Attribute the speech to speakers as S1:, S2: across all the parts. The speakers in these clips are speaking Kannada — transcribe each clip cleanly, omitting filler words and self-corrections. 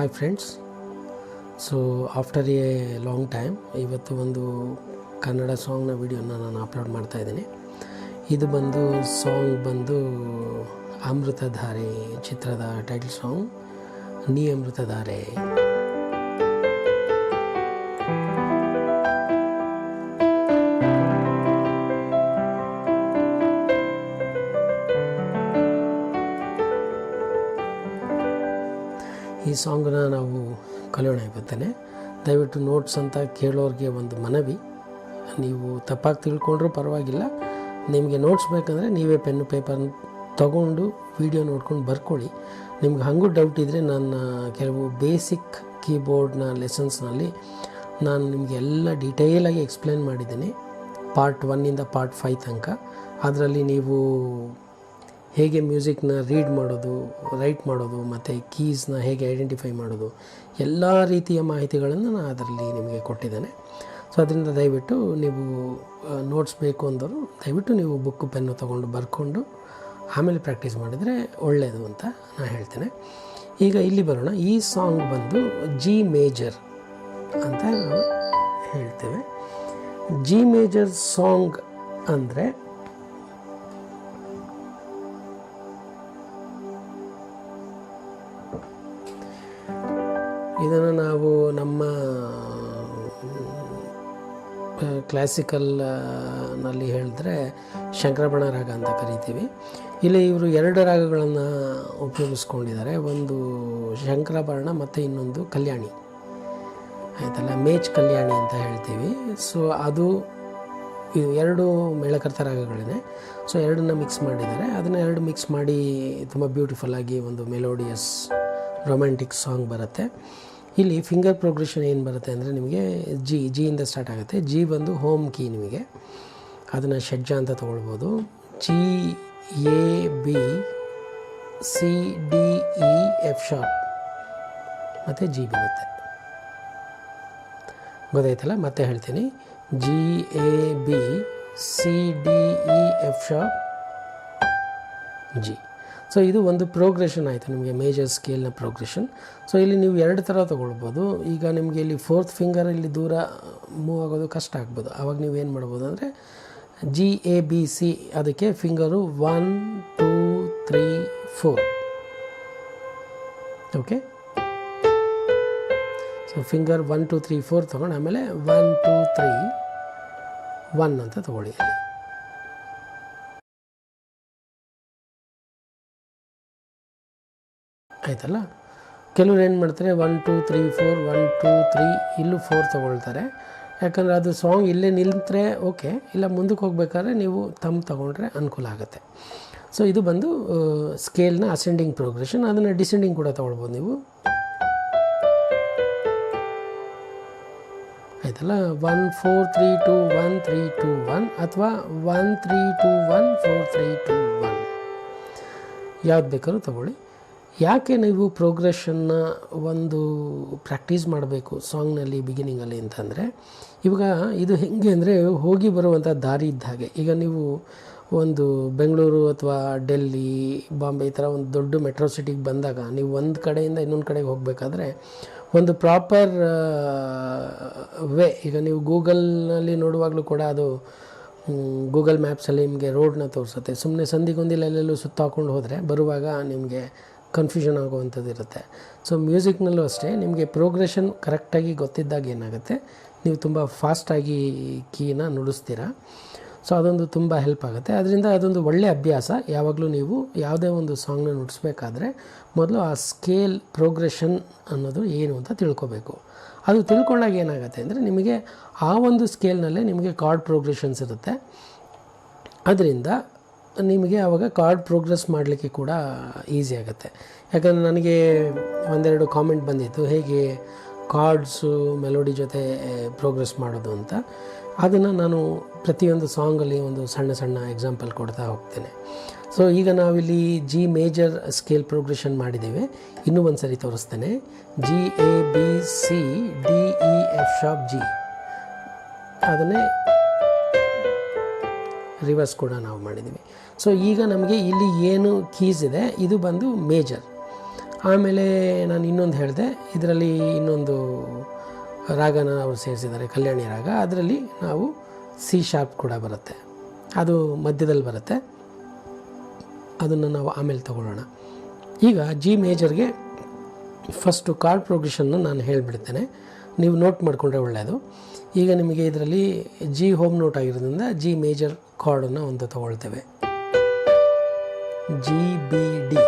S1: Hi friends. So after A long time ಇವತ್ತು ಒಂದು ಕನ್ನಡ ಸಾಂಗ್ನ ವಿಡಿಯೋನ ನಾನು ಅಪ್ಲೋಡ್ ಮಾಡ್ತಾಯಿದ್ದೀನಿ. ಇದು ಸಾಂಗ್ ಬಂದು ಅಮೃತಧಾರೆ ಚಿತ್ರದ ಟೈಟಲ್ ಸಾಂಗ್, ನೀ ಅಮೃತಧಾರೆ. ಈ ಸಾಂಗನ್ನ ನಾವು ಕಲಿಯೋಣ ಇವತ್ತೇ. ದಯವಿಟ್ಟು ನೋಟ್ಸ್ ಅಂತ ಕೇಳೋರಿಗೆ ಒಂದು ಮನವಿ, ನೀವು ತಪ್ಪಾಗಿ ತಿಳ್ಕೊಂಡ್ರೂ ಪರವಾಗಿಲ್ಲ, ನಿಮಗೆ ನೋಟ್ಸ್ ಬೇಕಂದರೆ ನೀವೇ ಪೆನ್ನು ಪೇಪರ್ ತೊಗೊಂಡು ವಿಡಿಯೋ ನೋಡ್ಕೊಂಡು ಬರ್ಕೊಳ್ಳಿ. ನಿಮ್ಗೆ ಹಾಗೂ ಡೌಟ್ ಇದ್ದರೆ ನನ್ನ ಕೆಲವು ಬೇಸಿಕ್ ಕೀಬೋರ್ಡ್ನ ಲೆಸನ್ಸ್ನಲ್ಲಿ ನಾನು ನಿಮಗೆ ಎಲ್ಲ ಡೀಟೇಲಾಗಿ ಎಕ್ಸ್ಪ್ಲೇನ್ ಮಾಡಿದ್ದೀನಿ, ಪಾರ್ಟ್ 1ಇಂದ ಪಾರ್ಟ್ 5 ತನಕ. ಅದರಲ್ಲಿ ನೀವು ಹೇಗೆ ಮ್ಯೂಸಿಕ್ನ ರೀಡ್ ಮಾಡೋದು, ರೈಟ್ ಮಾಡೋದು ಮತ್ತು ಕೀಸ್ನ ಹೇಗೆ ಐಡೆಂಟಿಫೈ ಮಾಡೋದು, ಎಲ್ಲ ರೀತಿಯ ಮಾಹಿತಿಗಳನ್ನು ನಾನು ಅದರಲ್ಲಿ ನಿಮಗೆ ಕೊಟ್ಟಿದ್ದೇನೆ. ಸೊ ಅದರಿಂದ ದಯವಿಟ್ಟು ನೀವು ನೋಟ್ಸ್ ಬೇಕು ಅಂದರು ದಯವಿಟ್ಟು ನೀವು ಬುಕ್ಕು ಪೆನ್ನು ತೊಗೊಂಡು ಬರ್ಕೊಂಡು ಆಮೇಲೆ ಪ್ರಾಕ್ಟೀಸ್ ಮಾಡಿದರೆ ಒಳ್ಳೆಯದು ಅಂತ ನಾನು ಹೇಳ್ತೇನೆ. ಈಗ ಇಲ್ಲಿ ಬರೋಣ. ಈ ಸಾಂಗ್ ಬಂದು ಜಿ ಮೇಜರ್ ಅಂತ ನಾವು ಹೇಳ್ತೇವೆ. ಜಿ ಮೇಜರ್ ಸಾಂಗ್ ಅಂದರೆ ಇದನ್ನು ನಾವು ನಮ್ಮ ಕ್ಲಾಸಿಕಲ್ನಲ್ಲಿ ಹೇಳಿದ್ರೆ ಶಂಕರಭರಣ ರಾಗ ಅಂತ ಕರಿತೀವಿ. ಇಲ್ಲಿ ಇವರು 2 ರಾಗಗಳನ್ನು ಉಪಯೋಗಿಸ್ಕೊಂಡಿದ್ದಾರೆ, ಒಂದು ಶಂಕರಭರಣ ಮತ್ತು ಇನ್ನೊಂದು ಕಲ್ಯಾಣಿ ಆಯಿತಲ್ಲ, ಮೇಚ್ ಕಲ್ಯಾಣಿ ಅಂತ ಹೇಳ್ತೀವಿ. ಸೊ ಅದು ಇದು 2 ಮೇಳಕರ್ತ ರಾಗಗಳಿದೆ. ಸೊ 2ನ್ನ ಮಿಕ್ಸ್ ಮಾಡಿದ್ದಾರೆ. ಅದನ್ನು 2 ಮಿಕ್ಸ್ ಮಾಡಿ ತುಂಬ ಬ್ಯೂಟಿಫುಲ್ಲಾಗಿ ಒಂದು ಮೆಲೋಡಿಯಸ್ ರೊಮ್ಯಾಂಟಿಕ್ ಸಾಂಗ್ ಬರುತ್ತೆ. ಇಲ್ಲಿ ಫಿಂಗರ್ ಪ್ರೋಗ್ರೆಷನ್ ಏನು ಬರುತ್ತೆ ಅಂದರೆ ನಿಮಗೆ ಜಿಯಿಂದ ಸ್ಟಾರ್ಟ್ ಆಗುತ್ತೆ. ಜಿ ಬಂದು ಹೋಮ್ ಕೀ, ನಿಮಗೆ ಅದನ್ನು ಷಡ್ಜ ಅಂತ ತೊಗೊಳ್ಬೋದು. G A B C D E F sharp ಮತ್ತು ಜಿ ಬರುತ್ತೆ, ಗೊತ್ತಾಯ್ತಲ್ಲ. ಮತ್ತೆ ಹೇಳ್ತೀನಿ, G A B C D E F sharp G. So ಇದು ಒಂದು ಪ್ರೋಗ್ರೆಷನ್ ಆಯಿತು ನಿಮಗೆ, ಮೇಜರ್ ಸ್ಕೇಲ್ನ ಪ್ರೋಗ್ರೆಷನ್. ಸೊ ಇಲ್ಲಿ ನೀವು 2 ಥರ ತೊಗೊಳ್ಬೋದು. ಈಗ ನಿಮಗೆ ಇಲ್ಲಿ 4th ಫಿಂಗರ್ ಇಲ್ಲಿ ದೂರ ಮೂವ್ ಆಗೋದು ಕಷ್ಟ ಆಗ್ಬೋದು. ಆವಾಗ ನೀವೇನು ಮಾಡ್ಬೋದು ಅಂದರೆ ಜಿ ಎ ಬಿ ಸಿ, ಅದಕ್ಕೆ ಫಿಂಗರು 1 2 3 4, ಓಕೆ. ಸೊ ಫಿಂಗರ್ 1 2 3 4 ತೊಗೊಂಡು ಆಮೇಲೆ 1 2 3 1 ಅಂತ ತೊಗೊಳ್ಳಿ. ಆಯ್ತಲ್ಲ. ಕೆಲವ್ರು ಏನು ಮಾಡ್ತಾರೆ 1 2 3 4 1 2 3 ಇಲ್ಲೂ 4 ತೊಗೊಳ್ತಾರೆ. ಯಾಕಂದರೆ ಅದು ಸಾಂಗ್ ಇಲ್ಲೇ ನಿಲ್ತರೆ ಓಕೆ, ಇಲ್ಲ ಮುಂದಕ್ಕೆ ಹೋಗ್ಬೇಕಾದ್ರೆ ನೀವು ತೊಗೊಂಡ್ರೆ ಅನುಕೂಲ ಆಗುತ್ತೆ. ಸೊ ಇದು ಬಂದು ಸ್ಕೇಲ್ನ ಅಸೆಂಡಿಂಗ್ ಪ್ರೋಗ್ರೆಷನ್. ಅದನ್ನು ಡಿಸೆಂಡಿಂಗ್ ಕೂಡ ತೊಗೊಳ್ಬೋದು ನೀವು, ಆಯ್ತಲ್ಲ. 1 4 3 2 1 3 2 1 ಅಥವಾ 1 3 2 1 4 3 2 1 ಯಾವ್ದು ಬೇಕಾದ್ರೂ ತೊಗೊಳ್ಳಿ. ಯಾಕೆ ನೀವು ಪ್ರೋಗ್ರೆಷನ್ನ ಒಂದು ಪ್ರಾಕ್ಟೀಸ್ ಮಾಡಬೇಕು ಸಾಂಗ್ನಲ್ಲಿ ಬಿಗಿನಿಂಗಲ್ಲಿ ಅಂತಂದರೆ, ಇವಾಗ ಇದು ಹೇಗೆ ಅಂದರೆ ಹೋಗಿ ಬರುವಂಥ ದಾರಿ ಇದ್ದ ಹಾಗೆ. ಈಗ ನೀವು ಒಂದು ಬೆಂಗಳೂರು ಅಥವಾ ಡೆಲ್ಲಿ, ಬಾಂಬೆ ಈ ಥರ ಒಂದು ದೊಡ್ಡ ಮೆಟ್ರೋ ಸಿಟಿಗೆ ಬಂದಾಗ ನೀವು ಒಂದು ಕಡೆಯಿಂದ ಇನ್ನೊಂದು ಕಡೆಗೆ ಹೋಗಬೇಕಾದ್ರೆ ಒಂದು ಪ್ರಾಪರ್ ವೇ, ಈಗ ನೀವು ಗೂಗಲ್ನಲ್ಲಿ ನೋಡುವಾಗಲೂ ಕೂಡ ಅದು ಗೂಗಲ್ ಮ್ಯಾಪ್ಸಲ್ಲಿ ನಿಮಗೆ ರೋಡನ್ನ ತೋರಿಸುತ್ತೆ. ಸುಮ್ಮನೆ ಸಂದಿಗೊಂದಿಲ್ಲ ಎಲ್ಲೆಲ್ಲೂ ಸುತ್ತಾಕೊಂಡು ಹೋದರೆ ಬರುವಾಗ ನಿಮಗೆ ಕನ್ಫ್ಯೂಷನ್ ಆಗುವಂಥದ್ದು ಇರುತ್ತೆ. ಸೊ ಮ್ಯೂಸಿಕ್ನಲ್ಲೂ ಅಷ್ಟೇ, ನಿಮಗೆ ಪ್ರೋಗ್ರೆಷನ್ ಕರೆಕ್ಟಾಗಿ ಗೊತ್ತಿದ್ದಾಗ ಏನಾಗುತ್ತೆ, ನೀವು ತುಂಬ ಫಾಸ್ಟಾಗಿ ಕೀನ ನುಡಿಸ್ತೀರ. ಸೊ ಅದೊಂದು ತುಂಬ ಹೆಲ್ಪ್ ಆಗುತ್ತೆ. ಅದರಿಂದ ಅದೊಂದು ಒಳ್ಳೆಯ ಅಭ್ಯಾಸ. ಯಾವಾಗಲೂ ನೀವು ಯಾವುದೇ ಒಂದು ಸಾಂಗ್ನ ನುಡಿಸ್ಬೇಕಾದ್ರೆ ಮೊದಲು ಆ ಸ್ಕೇಲ್ ಪ್ರೋಗ್ರೆಷನ್ ಅನ್ನೋದು ಏನು ಅಂತ ತಿಳ್ಕೊಬೇಕು. ಅದು ತಿಳ್ಕೊಂಡಾಗ ಏನಾಗುತ್ತೆ ಅಂದರೆ ನಿಮಗೆ ಆ ಒಂದು ಸ್ಕೇಲ್ನಲ್ಲೇ ನಿಮಗೆ ಕಾರ್ಡ್ ಪ್ರೋಗ್ರೆಷನ್ಸ್ ಇರುತ್ತೆ. ಅದರಿಂದ ನಿಮಗೆ ಆವಾಗ ಕಾರ್ಡ್ ಪ್ರೋಗ್ರೆಸ್ ಮಾಡಲಿಕ್ಕೆ ಕೂಡ ಈಸಿ ಆಗುತ್ತೆ. ಯಾಕಂದರೆ ನನಗೆ 1-2 ಕಾಮೆಂಟ್ ಬಂದಿತ್ತು, ಹೇಗೆ ಕಾರ್ಡ್ಸು ಮೆಲೋಡಿ ಜೊತೆ ಪ್ರೋಗ್ರೆಸ್ ಮಾಡೋದು ಅಂತ. ಅದನ್ನು ನಾನು ಪ್ರತಿಯೊಂದು ಸಾಂಗಲ್ಲಿ ಒಂದು ಸಣ್ಣ ಸಣ್ಣ ಎಕ್ಸಾಂಪಲ್ ಕೊಡ್ತಾ ಹೋಗ್ತೇನೆ. ಸೊ ಈಗ ನಾವಿಲ್ಲಿ ಜಿ ಮೇಜರ್ ಸ್ಕೇಲ್ ಪ್ರೋಗ್ರೆಷನ್ ಮಾಡಿದ್ದೇವೆ. ಇನ್ನೂ ಒಂದು ಸರಿ ತೋರಿಸ್ತೇನೆ. G A B C D E F sharp G, ಅದನ್ನೇ ರಿವರ್ಸ್ ಕೂಡ ನಾವು ಮಾಡಿದ್ದೀವಿ. ಸೊ ಈಗ ನಮಗೆ ಇಲ್ಲಿ ಏನು ಕೀಸ್ ಇದೆ ಇದು ಬಂದು ಮೇಜರ್. ಆಮೇಲೆ ನಾನು ಇನ್ನೊಂದು ಹೇಳಿದೆ, ಇದರಲ್ಲಿ ಇನ್ನೊಂದು ರಾಗನ ಅವರು ಸೇರಿಸಿದ್ದಾರೆ, ಕಲ್ಯಾಣಿ ರಾಗ. ಅದರಲ್ಲಿ ನಾವು ಸಿ ಶಾರ್ಪ್ ಕೂಡ ಬರುತ್ತೆ, ಅದು ಮಧ್ಯದಲ್ಲಿ ಬರುತ್ತೆ, ಅದನ್ನು ನಾವು ಆಮೇಲೆ ತಗೊಳ್ಳೋಣ. ಈಗ ಜಿ ಮೇಜರ್ಗೆ ಫಸ್ಟು ಕಾರ್ಡ್ ಪ್ರೋಗ್ರೆಷನ್ನು ನಾನು ಹೇಳಿಬಿಡ್ತೇನೆ, ನೀವು ನೋಟ್ ಮಾಡಿಕೊಂಡ್ರೆ ಒಳ್ಳೆಯದು. ಈಗ ನಿಮಗೆ ಇದರಲ್ಲಿ ಜಿ ಹೋಮ್ ನೋಟ್ ಆಗಿರೋದ್ರಿಂದ ಜಿ ಮೇಜರ್ ಕಾರ್ಡನ್ನು ಒಂದು ತಗೊಳ್ತೇವೆ, G B D,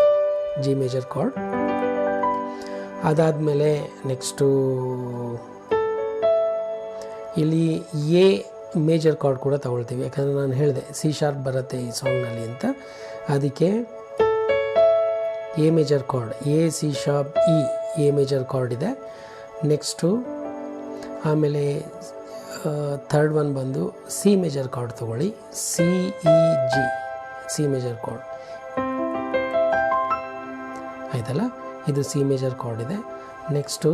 S1: G major chord. ಅದಾದಮೇಲೆ ನೆಕ್ಸ್ಟು ಇಲ್ಲಿ ಎ ಮೇಜರ್ ಕಾರ್ಡ್ ಕೂಡ ತಗೊಳ್ತೀವಿ, ಯಾಕಂದರೆ ನಾನು ಹೇಳಿದೆ ಸಿ ಶಾರ್ಪ್ ಬರುತ್ತೆ ಈ ಸಾಂಗ್ನಲ್ಲಿ ಅಂತ. ಅದಕ್ಕೆ A major chord, A C sharp E, A major chord ಇದೆ. ನೆಕ್ಸ್ಟು ಆಮೇಲೆ ಥರ್ಡ್ ಒನ್ ಬಂದು ಸಿ ಮೇಜರ್ ಕಾರ್ಡ್ ತೊಗೊಳ್ಳಿ, C E G, C major chord ಆಯ್ತಲ್ಲ, ಇದು ಸಿ ಮೇಜರ್ ಕಾರ್ಡ್ ಇದೆ. ನೆಕ್ಸ್ಟು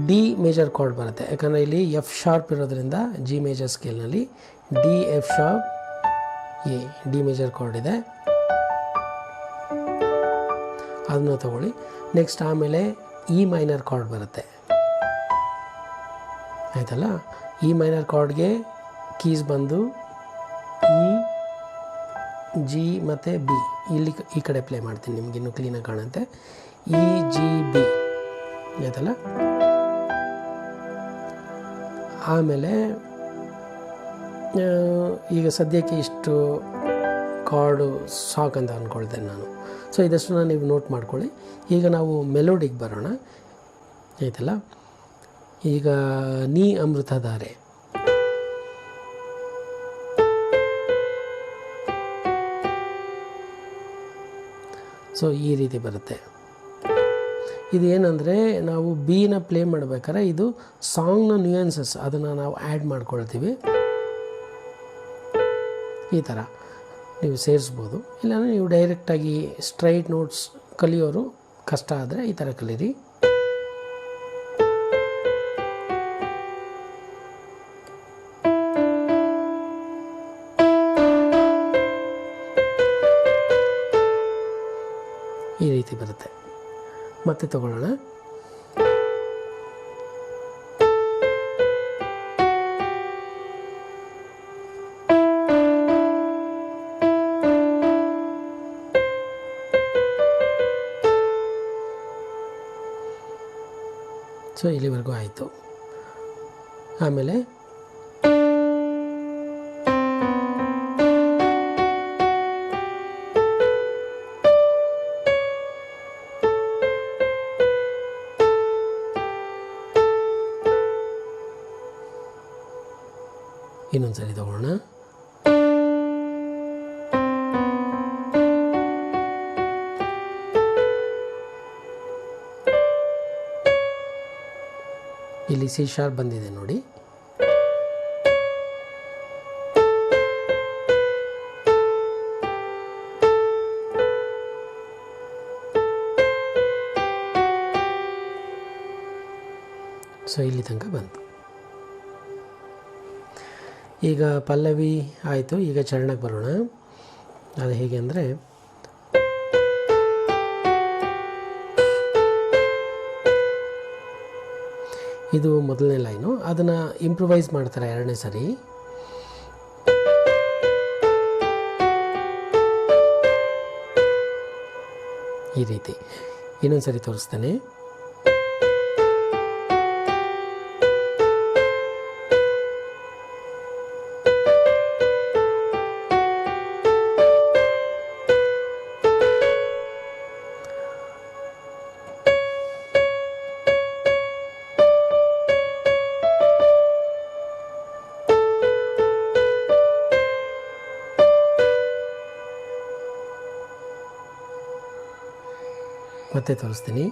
S1: ಡಿ ಮೇಜರ್ ಕಾರ್ಡ್ ಬರುತ್ತೆ, ಯಾಕಂದರೆ ಇಲ್ಲಿ ಎಫ್ ಶಾರ್ಪ್ ಇರೋದ್ರಿಂದ ಜಿ ಮೇಜರ್ ಸ್ಕೇಲ್ನಲ್ಲಿ D F sharp A, D major chord ಇದೆ, ಅದನ್ನು ತಗೊಳ್ಳಿ. ನೆಕ್ಸ್ಟ್ ಆಮೇಲೆ ಇ ಮೈನರ್ ಕಾರ್ಡ್ ಬರುತ್ತೆ ಆಯ್ತಲ್ಲ. ಇ ಮೈನರ್ ಕಾರ್ಡ್ಗೆ ಕೀಸ್ ಬಂದು ಇ, ಜಿ ಮತ್ತು ಬಿ, ಇಲ್ಲಿ ಈ ಕಡೆ ಪ್ಲೇ ಮಾಡ್ತೀನಿ, ನಿಮ್ಗೆ ಇನ್ನೂ ಕ್ಲೀನಾಗಿ ಕಾಣುತ್ತೆ. ಇ ಜಿ ಬಿ ಆಯ್ತಲ್ಲ. ಆಮೇಲೆ ಈಗ ಸದ್ಯಕ್ಕೆ ಇಷ್ಟು ಕಾರ್ಡು ಸಾಕ್ ಅಂತ ಅಂದ್ಕೊಳ್ತೇನೆ ನಾನು. ಸೊ ಇದಷ್ಟು ನೀವು ನೋಟ್ ಮಾಡ್ಕೊಳ್ಳಿ. ಈಗ ನಾವು ಮೆಲೋಡಿಗೆ ಬರೋಣ ಆಯ್ತಲ್ಲ. ಈಗ ನೀ ಅಮೃತಧಾರೆ, ಸೊ ಈ ರೀತಿ ಬರುತ್ತೆ. ಇದೇನೆಂದರೆ ನಾವು ಬಿನ ಪ್ಲೇ ಮಾಡಬೇಕಾದ್ರೆ ಇದು ಸಾಂಗ್ನ ನ್ಯೂಯನ್ಸಸ್, ಅದನ್ನು ನಾವು ಆ್ಯಡ್ ಮಾಡ್ಕೊಳ್ತೀವಿ. ಈ ಥರ ನೀವು ಸೇರಿಸ್ಬೋದು, ಇಲ್ಲಾಂದರೆ ನೀವು ಡೈರೆಕ್ಟಾಗಿ ಸ್ಟ್ರೈಟ್ ನೋಟ್ಸ್ ಕಲಿಯೋರು ಕಷ್ಟ ಆದರೆ ಈ ಥರ ಕಲೀರಿ. ಈ ರೀತಿ ಬರುತ್ತೆ. ಮತ್ತೆ ತಗೊಳ್ಳೋಣ. ಸೊ ಇಲ್ಲಿವರೆಗೂ ಆಯಿತು. ಆಮೇಲೆ ಇನ್ನೊಂದು ಸರಿ ತಗೊಳ್ಳೋಣ. ಇಲ್ಲಿ ಸಿ ಶಾರ್ಪ್ ಬಂದಿದೆ ನೋಡಿ. ಸೊ ಇಲ್ಲಿ ತನಕ ಬಂತು. ಈಗ ಪಲ್ಲವಿ ಆಯಿತು. ಈಗ ಚರಣಕ್ಕೆ ಬರೋಣ. ಅದು ಹೇಗೆ ಅಂದರೆ, ಇದು ಮೊದಲನೇ ಲೈನು, ಅದನ್ನು ಇಂಪ್ರೂವೈಸ್ ಮಾಡ್ತಾರೆ ಎರಡನೇ ಸರಿ. ಈ ರೀತಿ ಇನ್ನೊಂದು ಸರಿ ತೋರಿಸ್ತೇನೆ. ಮತ್ತೆ ತೋರಿಸ್ತೀನಿ.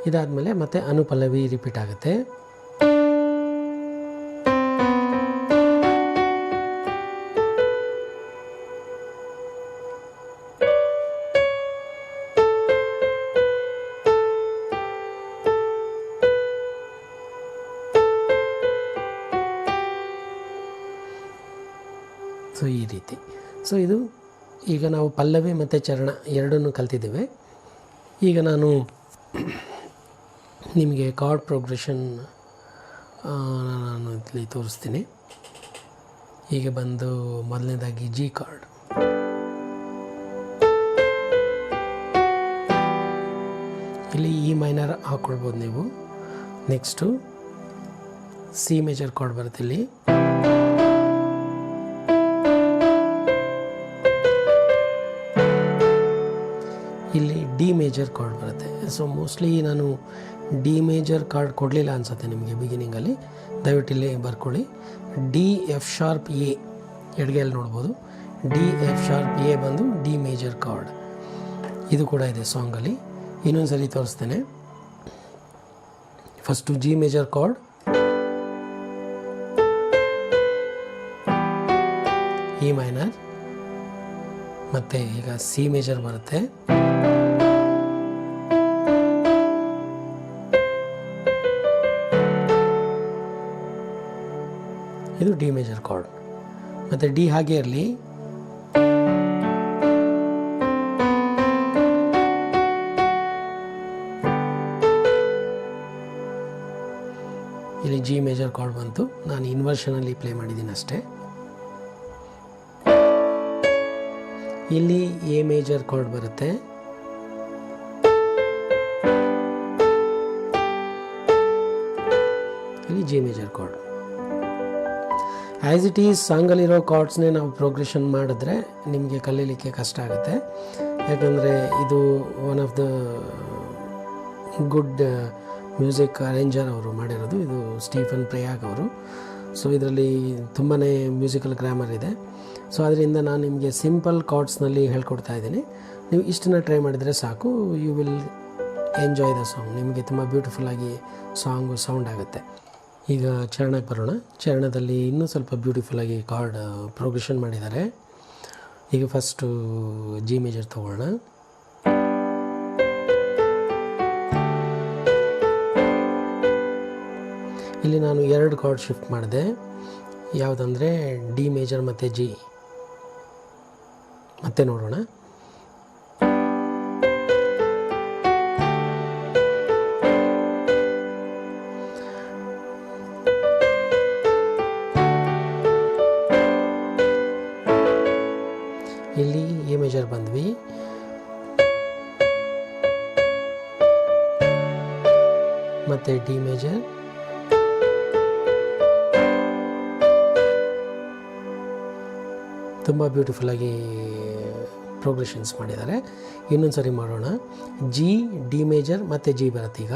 S1: ಇದಾದಮೇಲೆ ಮತ್ತೆ ಅನುಪಲ್ಲವಿ ರಿಪೀಟ್ ಆಗುತ್ತೆ. ಸೊ ಈ ರೀತಿ. ಸೊ ಇದು ಈಗ ನಾವು ಪಲ್ಲವಿ ಮತ್ತು ಚರಣ ಎರಡನ್ನೂ ಕಲ್ತಿದ್ದೇವೆ. ಈಗ ನಾನು ನಿಮಗೆ ಕಾರ್ಡ್ ಪ್ರೋಗ್ರೆಷನ್ ನಾನು ಇಲ್ಲಿ ತೋರಿಸ್ತೀನಿ. ಈಗ ಬಂದು ಮೊದಲನೇದಾಗಿ ಜಿ ಕಾರ್ಡ್, ಇಲ್ಲಿ ಇ ಮೈನರ್ ಹಾಕ್ಕೊಳ್ಬೋದು ನೀವು. ನೆಕ್ಸ್ಟು ಸಿ ಮೇಜರ್ ಕಾರ್ಡ್ ಬರುತ್ತೆ, ಇಲ್ಲಿ ಡಿ ಮೇಜರ್ ಕಾರ್ಡ್ ಬರುತ್ತೆ. ಸೊ ಮೋಸ್ಟ್ಲಿ ನಾನು ಡಿ ಮೇಜರ್ ಕಾರ್ಡ್ ಕೊಡಲಿಲ್ಲ ಅನಿಸುತ್ತೆ ನಿಮಗೆ ಬಿಗಿನಿಂಗಲ್ಲಿ, ದಯವಿಟ್ಟು ಇಲ್ಲಿ ಬರ್ಕೊಳ್ಳಿ. ಡಿ ಎಫ್ ಶಾರ್ಪ್ ಎ ಎಡಗೈಯಲ್ಲಿ ನೋಡ್ಬೋದು. ಡಿ ಎಫ್ ಶಾರ್ಪ್ ಎ ಬಂದು ಡಿ ಮೇಜರ್ ಕಾರ್ಡ್, ಇದು ಕೂಡ ಇದೆ ಸಾಂಗಲ್ಲಿ. ಇನ್ನೊಂದು ಸರಿ ತೋರಿಸ್ತೇನೆ. First G major card, E minor, ಮತ್ತು ಈಗ ಸಿ ಮೇಜರ್ ಬರುತ್ತೆ, ಇದು ಡಿ ಮೇಜರ್ ಕಾರ್ಡ್. ಮತ್ತು ಡಿ ಹಾಗೆ ಇರಲಿ. ಇಲ್ಲಿ ಜಿ ಮೇಜರ್ ಕಾರ್ಡ್ ಬಂತು. ನಾನು ಇನ್ವರ್ಷನಲ್ಲಿ ಪ್ಲೇ ಮಾಡಿದ್ದೀನಿ ಅಷ್ಟೇ. ಇಲ್ಲಿ ಎ ಮೇಜರ್ ಕಾರ್ಡ್ ಬರುತ್ತೆ, ಇಲ್ಲಿ G major chord. As it is ಸಾಂಗಲ್ಲಿರೋ ಕಾರ್ಡ್ಸ್ನೇ ನಾವು ಪ್ರೋಗ್ರೆಷನ್ ಮಾಡಿದ್ರೆ ನಿಮಗೆ ಕಲೀಲಿಕ್ಕೆ ಕಷ್ಟ ಆಗುತ್ತೆ. ಯಾಕಂದರೆ ಇದು one of the good music arranger ಅವರು ಮಾಡಿರೋದು, ಇದು ಸ್ಟೀಫನ್ ಪ್ರಯಾಗ್ ಅವರು. ಸೊ ಇದರಲ್ಲಿ ತುಂಬಾ ಮ್ಯೂಸಿಕಲ್ ಗ್ರಾಮರ್ ಇದೆ. ಸೊ ಅದರಿಂದ ನಾನು ನಿಮಗೆ ಸಿಂಪಲ್ ಕಾರ್ಡ್ಸ್ನಲ್ಲಿ ಹೇಳ್ಕೊಡ್ತಾ ಇದ್ದೀನಿ. ನೀವು ಇಷ್ಟನ್ನು ಟ್ರೈ ಮಾಡಿದರೆ ಸಾಕು, you will enjoy the song. ನಿಮಗೆ ತುಂಬ ಬ್ಯೂಟಿಫುಲ್ಲಾಗಿ ಸೌಂಡ್ ಆಗುತ್ತೆ. ಈಗ ಚರಣಕ್ಕೆ ಬರೋಣ. ಚರಣದಲ್ಲಿ ಇನ್ನೂ ಸ್ವಲ್ಪ ಬ್ಯೂಟಿಫುಲ್ಲಾಗಿ ಕಾರ್ಡ್ ಪ್ರೋಗ್ರೆಷನ್ ಮಾಡಿದ್ದಾರೆ. ಈಗ ಫಸ್ಟು ಜಿ ಮೇಜರ್ ತೊಗೊಳ್ಳೋಣ. ಇಲ್ಲಿ ನಾನು 2 ಕಾರ್ಡ್ ಶಿಫ್ಟ್ ಮಾಡಿದೆ. ಯಾವುದಂದರೆ ಡಿ ಮೇಜರ್ ಮತ್ತು ಜಿ. ಮತ್ತೆ ನೋಡೋಣ. ಇಲ್ಲಿ ಎ ಮೇಜರ್ ಬಂದ್ವಿ, ಮತ್ತೆ ಡಿ ಮೇಜರ್, ತುಂಬ ಬ್ಯೂಟಿಫುಲ್ಲಾಗಿ ಪ್ರೋಗ್ರೆಷನ್ಸ್ ಮಾಡಿದ್ದಾರೆ. ಇನ್ನೊಂದು ಸರಿ ಮಾಡೋಣ. ಜಿ, ಡಿ ಮೇಜರ್ ಮತ್ತು ಜಿ ಬರುತ್ತೆ. ಈಗ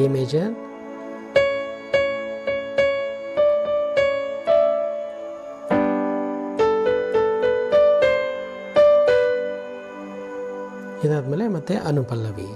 S1: ಎ ಮೇಜರ್, ಇದಾದಮೇಲೆ ಮತ್ತೆ ಅನುಪಲ್ಲವಿ.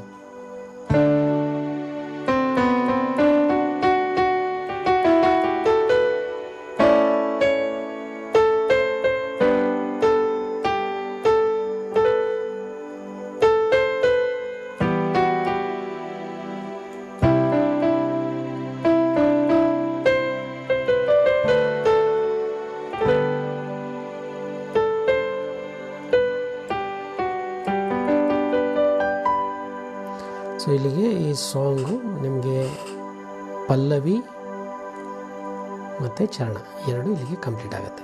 S1: ಸೊ ಇಲ್ಲಿಗೆ ಈ ಸಾಂಗು ನಿಮಗೆ ಪಲ್ಲವಿ ಮತ್ತು ಚರಣ ಎರಡು ಇಲ್ಲಿಗೆ ಕಂಪ್ಲೀಟ್ ಆಗುತ್ತೆ.